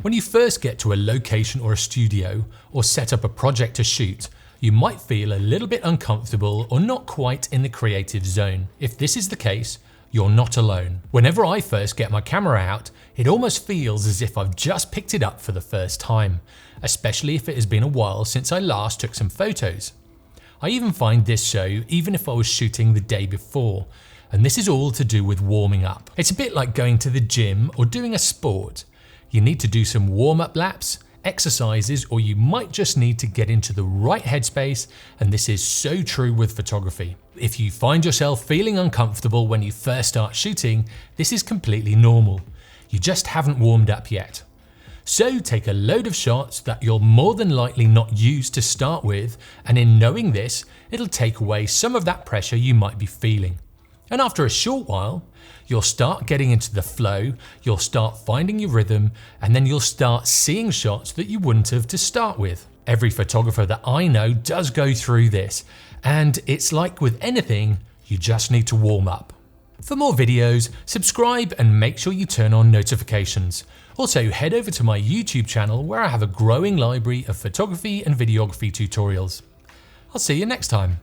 When you first get to a location or a studio, or set up a project to shoot, you might feel a little bit uncomfortable or not quite in the creative zone. If this is the case, you're not alone. Whenever I first get my camera out, it almost feels as if I've just picked it up for the first time, especially if it has been a while since I last took some photos. I even find this so even if I was shooting the day before, and this is all to do with warming up. It's a bit like going to the gym or doing a sport. You need to do some warm-up laps, exercises, or you might just need to get into the right headspace, and this is so true with photography. If you find yourself feeling uncomfortable when you first start shooting, this is completely normal. You just haven't warmed up yet. So take a load of shots that you'll more than likely not use to start with, and in knowing this, it'll take away some of that pressure you might be feeling. And after a short while, you'll start getting into the flow, you'll start finding your rhythm, and then you'll start seeing shots that you wouldn't have to start with. Every photographer that I know does go through this, and it's like with anything, you just need to warm up. For more videos, subscribe and make sure you turn on notifications. Also, head over to my YouTube channel where I have a growing library of photography and videography tutorials. I'll see you next time.